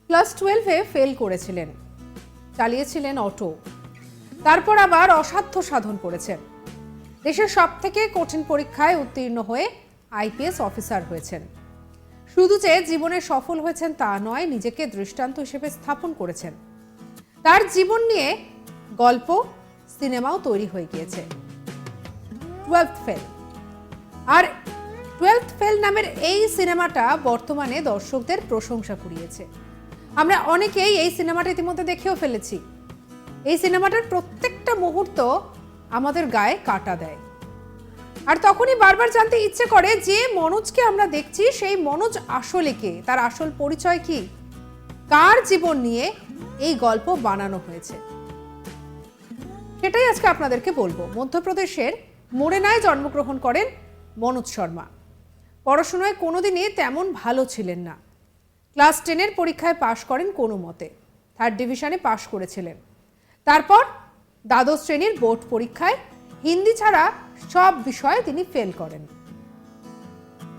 Class 12-এ fail করেছিলেন, চালিয়েছিলেন auto, তারপর আবার অসাধ্য সাধন করেছেন। দেশের সবথেকে কঠিন পরীক্ষায় উত্তীর্ণ হয়ে আইপিএস অফিসার হয়েছেন। শুধু যে জীবনে সফল হয়েছেন তা নয়, নিজেকে দৃষ্টান্ত হিসেবে স্থাপন করেছেন। তার জীবন নিয়ে গল্প, সিনেমাও তৈরি হয়ে গিয়েছে। 12th fail. আর 12th ফেল নামের এই সিনেমাটা বর্তমানে দর্শকদের প্রশংসা কুড়িয়েছে। আমরা অনেকেই এই সিনেমাটা ইতিমধ্যে দেখেও ফেলেছি। এই সিনেমাটার প্রত্যেকটা মুহূর্ত আমাদের গায়ে কাঁটা দেয়। আর তখনই বারবার জানতে ইচ্ছে করে যে মনোজকে আমরা দেখছি সেই মনোজ আসলে কে, তার আসল পরিচয় কি, কার জীবন নিয়ে এই গল্প বানানো হয়েছে। সেটাই আজকে আপনাদেরকে বলবো। মধ্যপ্রদেশের মোরেনায় জন্মগ্রহণ করেন মনোজ শর্মা। পড়াশোনায় কোনোদিনই তেমন ভালো ছিলেন না। ক্লাস 10-এর পরীক্ষায় পাশ করেন কোনো মতে, 3rd ডিভিশনে পাশ করেছিলেন। তারপর দ্বাদশ শ্রেণীর বোর্ড পরীক্ষায় হিন্দি ছাড়া সব বিষয়ে তিনি ফেল করেন।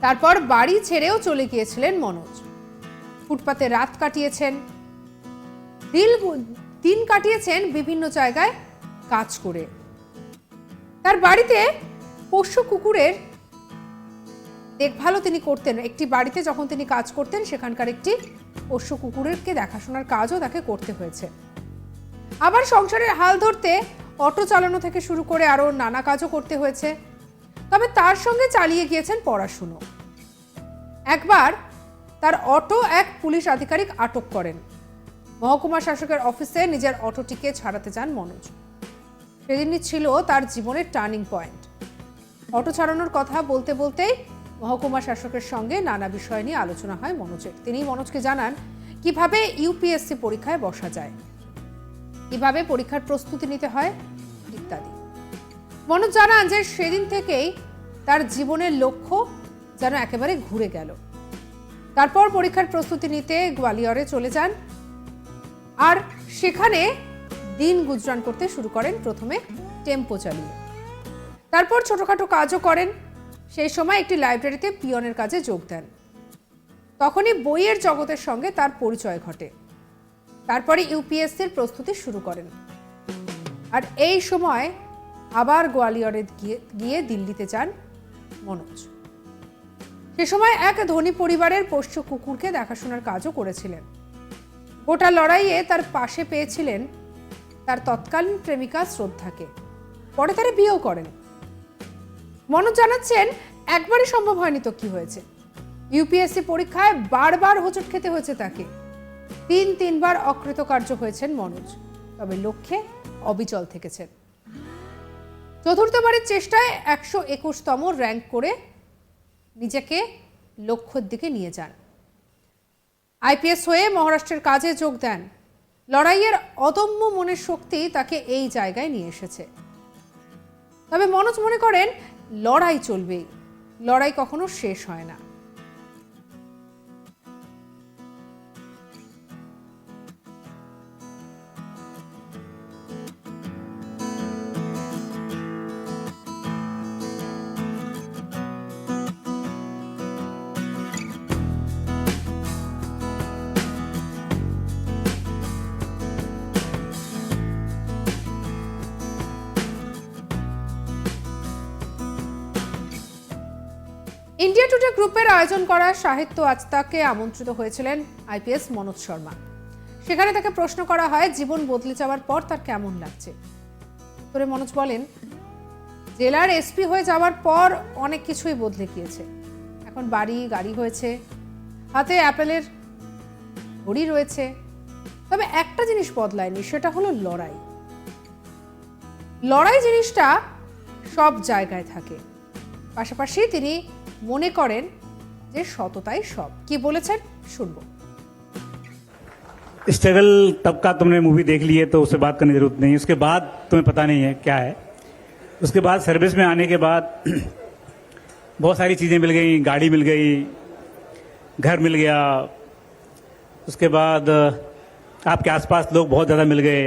তারপর বাড়ি ছেড়েও চলে গিয়েছিলেন মনোজ। ফুটপাতে রাত কাটিয়েছেন, দিন কাটিয়েছেন বিভিন্ন জায়গায় কাজ করে। তার বাড়িতে পোষ্য কুকুরের দেখভালও তিনি করতেন। একটি বাড়িতে যখন তিনি কাজ করতেন, সেখানকার একটি পোষ্য কুকুরকে দেখাশোনার কাজও তাকে করতে হয়েছে। আবার সংসারের হাল ধরতে অটো চালানো থেকে শুরু করে আরো নানা কাজও করতে হয়েছে। তবে তার সঙ্গে চালিয়ে গিয়েছেন পড়াশুনো। একবার তার অটো এক পুলিশ আধিকারিক আটক করেন। মহকুমা শাসকের অফিসে নিজের অটোটিকে ছাড়াতে যান মনোজ। সেদিনই ছিল তার জীবনের টার্নিং পয়েন্ট। অটো ছাড়ানোর কথা বলতে বলতেই মহকুমা শাসকের সঙ্গে নানা বিষয় নিয়ে আলোচনা হয় মনোজের। তিনি মনোজকে জানান কিভাবে ইউপিএসসি পরীক্ষায় বসা যায়, কিভাবে পরীক্ষার প্রস্তুতি নিতে হয় ইত্যাদি। মনোজ জানান যে সেদিন থেকেই তার জীবনের লক্ষ্য যেন একেবারে ঘুরে গেল। তারপর পরীক্ষার প্রস্তুতি নিতে গোয়ালিয়রে চলে যান। আর সেখানে দিন গুজরান করতে শুরু করেন, প্রথমে টেম্পো চালিয়ে, তারপর ছোটখাটো কাজও করেন। সেই সময় একটি লাইব্রেরিতে পিয়নের কাজে যোগ দেন। তখনই বইয়ের জগতের সঙ্গে তার পরিচয় ঘটে। তারপরে ইউপিএসসির প্রস্তুতি শুরু করেন। আর এই সময় আবার গোয়ালিয়রে গিয়ে দিল্লিতে যান মনোজ। সে সময় এক ধনী পরিবারের পোষ্য কুকুরকে দেখাশোনার কাজও করেছিলেন। গোটা লড়াইয়ে তার পাশে পেয়েছিলেন তার তৎকালীন প্রেমিকা শ্রদ্ধাকে। পরে তারা বিয়েও করেন। মনোজ জানাচ্ছেন একবারই সম্ভব হয়নি তো কি হয়েছে। ইউপিএসসি পরীক্ষায় বারবার হোঁচট খেতে হয়েছে তাকে। 3বার অকৃতকার্য হয়েছেন মনোজ, তবে লক্ষ্যে অবিচল থেকেছেন। 4র্থবারের চেষ্টায় 121তম র্যাঙ্ক করে নিজেকে লক্ষ্যের দিকে নিয়ে যান। আইপিএস হয়ে মহারাষ্ট্রের কাজে যোগ দেন। লড়াইয়ের অদম্য মনের শক্তি তাকে এই জায়গায় নিয়ে এসেছে। তবে মনোজ মনে করেন লড়াই চলবেই, লড়াই কখনো শেষ হয় না। ইন্ডিয়া টুডে গ্রুপের আয়োজন করা সাহিত্য আজ তাকে আমন্ত্রিত হয়েছিলেন আইপিএস মনোজ শর্মা। সেখানে তাকে প্রশ্ন করা হয় জীবন বদলে যাওয়ার পর তার কেমন লাগছে। উত্তরে মনোজ বলেন, জেলার এসপি হয়ে যাওয়ার পর অনেক কিছুই বদলে গিয়েছে। এখন বাড়ি গাড়ি হয়েছে, হাতে অ্যাপেলের ঘড়ি রয়েছে। তবে একটা জিনিস বদলায়নি, সেটা হলো লড়াই। লড়াই জিনিসটা সব জায়গায় থাকে। পাশাপাশি তিনি মনে করেন যে সততাই সব। কি বলেছেন শুনবো। स्ट्रगल तब का तुमने मूवी देख ली है तो उससे बात करने की जरूरत नहीं। उसके बाद तुम्हें पता नहीं है क्या है। उसके बाद सर्विस में आने के बाद बहुत सारी चीज़ें मिल गई, गाड़ी मिल गई, घर मिल गया। उसके बाद आपके आसपास लोग बहुत ज़्यादा मिल गए।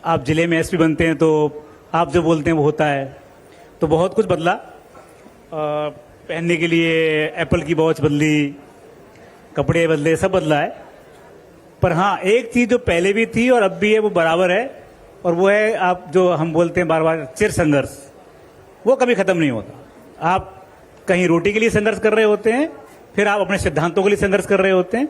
आप जिले में एसपी बनते हैं तो आप जो बोलते हैं वो होता है। तो बहुत कुछ बदला। पहनने के लिए एप्पल की वॉच बदली, कपड़े बदले, सब बदला है। पर हाँ, एक चीज जो पहले भी थी और अब भी है वो बराबर है, और वो है आप जो हम बोलते हैं बार बार चिर संघर्ष, वो कभी खत्म नहीं होता। आप कहीं रोटी के लिए संघर्ष कर रहे होते हैं, फिर आप अपने सिद्धांतों के लिए संघर्ष कर रहे होते हैं,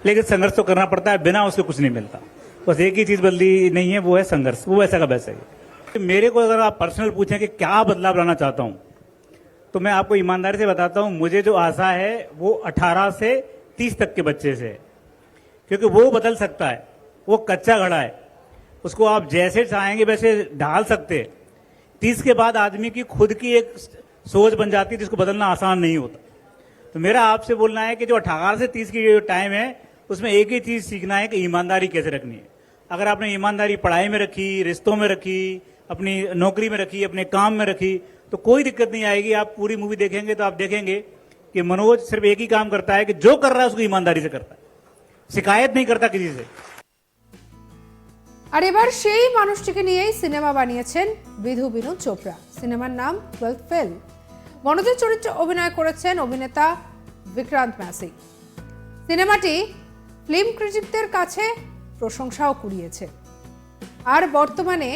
लेकिन संघर्ष तो करना पड़ता है, बिना उसके कुछ नहीं मिलता। बस एक ही चीज बदली नहीं है, वो है संघर्ष, वो वैसा का वैसा ही। मेरे को अगर आप पर्सनल पूछें कि क्या बदलाव लाना चाहता हूं, तो मैं आपको ईमानदारी से बताता हूं, मुझे जो आशा है वो 18 से 30 तक के बच्चे से है, क्योंकि वो बदल सकता है, वो कच्चा घड़ा है, उसको आप जैसे चाहेंगे वैसे ढाल सकते हैं। 30 के बाद आदमी की खुद की एक सोच बन जाती है जिसको बदलना आसान नहीं होता। तो मेरा आपसे बोलना है कि जो 18 से 30 की जो टाइम है, उसमें एक ही चीज सीखना है कि ईमानदारी कैसे रखनी है। अगर आपने ईमानदारी पढ़ाई में रखी, रिश्तों में रखी, अपनी नौकरी में रखी, अपने काम में रखी, तो कोई दिक्कत नहीं आएगी। आप पूरी मूवी देखेंगे तो आप देखेंगे कि मनोज सिर्फ एक ही काम करता है कि जो कर रहा है उसको ईमानदारी से करता है, শিকায়ত नहीं करता किसी से। আর এবার সেই মানুষটিকে নিয়েই সিনেমা বানিয়েছেন বিধু বিনোদ চোপড়া। সিনেমার নাম 12th ফেল। মনোজের চরিত্রে অভিনয় করেছেন অভিনেতা বিক্রান্ত ম্যাসি। সিনেমাটি ফিল্ম ক্রিটিকদের কাছে প্রশংসাও কুড়িয়েছে। আর বর্তমানে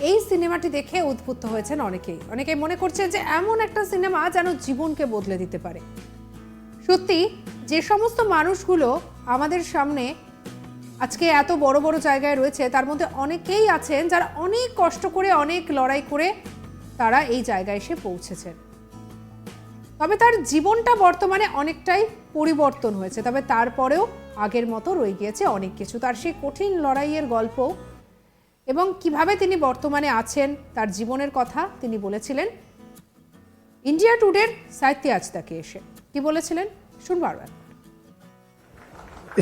এই সিনেমাটি দেখে উদ্বুদ্ধ হয়েছেন অনেকেই মনে করছেন যে এমন একটা সিনেমা যেন জীবনকে বদলে দিতে পারে। সত্যি যে সমস্ত মানুষগুলো আমাদের সামনে আজকে এত বড় বড় জায়গায় রয়েছে, তার মধ্যে অনেকেই আছেন যারা অনেক কষ্ট করে, অনেক লড়াই করে তারা এই জায়গায় এসে পৌঁছেছেন। তবে তার জীবনটা বর্তমানে অনেকটাই পরিবর্তন হয়েছে, তবে তারপরেও আগের মতো রয়ে গিয়েছে অনেক কিছু। তার সেই কঠিন লড়াইয়ের গল্প এবং কিভাবে তিনি বর্তমানে আছেন, তার জীবনের কথা তিনি বলেছিলেন ইন্ডিয়া টুডের সাহিত্য আজ তাকে এসে। কি বলেছিলেন শুনবার।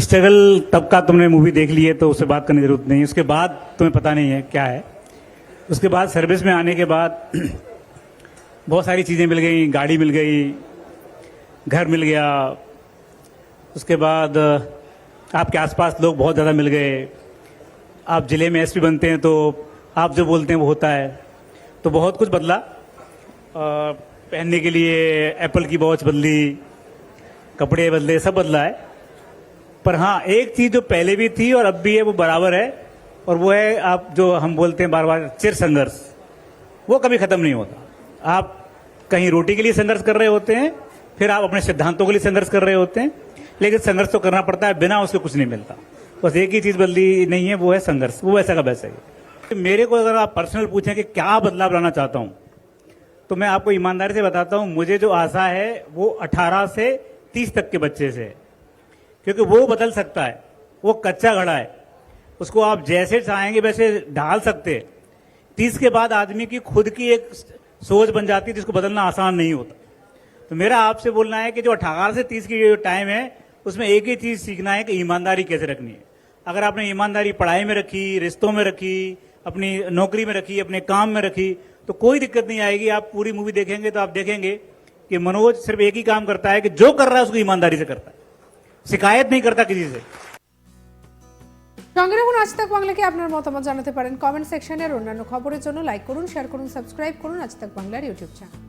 स्ट्रगल तब का तुमने मूवी देख ली है तो उससे बात करने की जरूरत नहीं, उसके बाद तुम्हें पता नहीं है क्या है। उसके बाद सर्विस में आने के बाद बहुत सारी चीज़ें मिल गई, गाड़ी मिल गई, घर मिल गया, उसके बाद आपके आसपास लोग बहुत ज़्यादा मिल गए, आप जिले में एसपी बनते हैं तो आप जो बोलते हैं वो होता है। तो बहुत कुछ बदला। पहनने के लिए एप्पल की वॉच बदली, कपड़े बदले, सब बदला है। पर हाँ, एक चीज जो पहले भी थी और अब भी है वो बराबर है, और वो है आप जो हम बोलते हैं बार बार चिर संघर्ष, वो कभी खत्म नहीं होता। आप कहीं रोटी के लिए संघर्ष कर रहे होते हैं, फिर आप अपने सिद्धांतों के लिए संघर्ष कर रहे होते हैं, लेकिन संघर्ष तो करना पड़ता है, बिना उसके कुछ नहीं मिलता। बस एक ही चीज बदली नहीं है, वो है संघर्ष, वो वैसा का वैसा ही। मेरे को अगर आप पर्सनल पूछें कि क्या बदलाव लाना चाहता हूं, तो मैं आपको ईमानदारी से बताता हूं, मुझे जो आशा है वो 18 से 30 तक के बच्चे से है, क्योंकि वो बदल सकता है, वो कच्चा घड़ा है, उसको आप जैसे चाहेंगे वैसे ढाल सकते हैं। 30 के बाद आदमी की खुद की एक सोच बन जाती है जिसको बदलना आसान नहीं होता। तो मेरा आपसे बोलना है कि जो 18 से 30 की जो टाइम है, उसमें एक ही चीज सीखना है कि ईमानदारी कैसे रखनी है। अगर आपने ईमानदारी पढ़ाई में रखी, रिश्तों में रखी, अपनी नौकरी में रखी, अपने काम में रखी, तो कोई दिक्कत नहीं आएगी। आप पूरी मूवी देखेंगे तो आप देखेंगे कि मनोज सिर्फ एक ही काम करता है कि जो कर रहा है उसको ईमानदारी से करता है, শিকায়ত नहीं करता किसी से। সঙ্গে রাখুন আজ তাক বাংলাকে। আপনার মতামত জানাতে পারেন কমেন্ট সেকশনে। আর অন্যান্য খবরের জন্য লাইক করুন, শেয়ার করুন, সাবস্ক্রাইব করুন আজ তাক বাংলার ইউটিউব চ্যানেল।